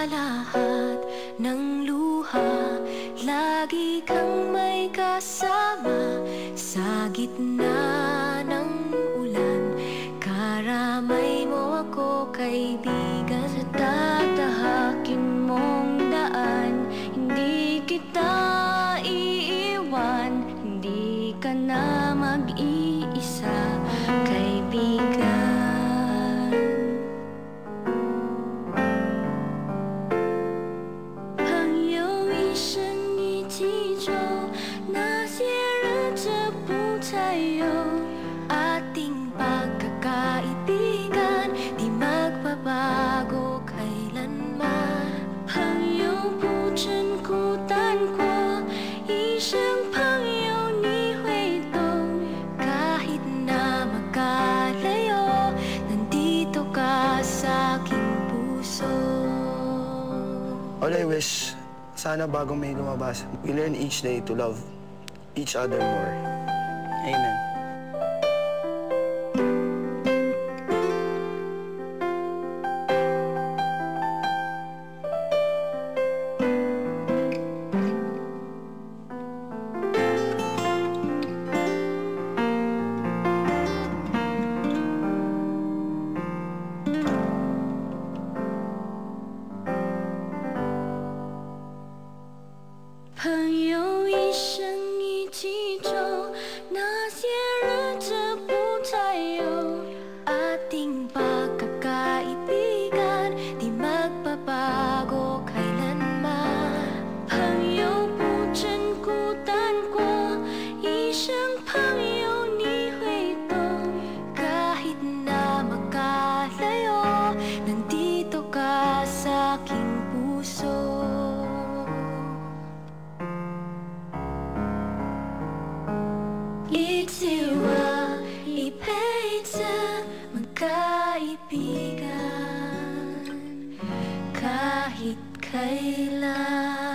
sa lahat ng luha, lagi kang may kasama sa gitna ng ulan. Karamay mo ako, kaibigan, sa tatahakin mong daan. Hindi kita iiwan, hindi ka na mag-iisa, kaibigan. Ating pagkakaibigan, di magbabago kailanman. 朋友不真孤单过，一生朋友你会懂。kahit na magkalayo, nandito ka sa aking puso. All I wish, sana bago may lumabas, we learn each day to love each other more. Amen. Ating pagkakaibigan, di magbabago kailanman. 朋友不真孤单过，一生朋友你会懂。kahit na magkalayo, nandito ka sa aking puso. 一起我一辈子 magkaibigan kahit kailan.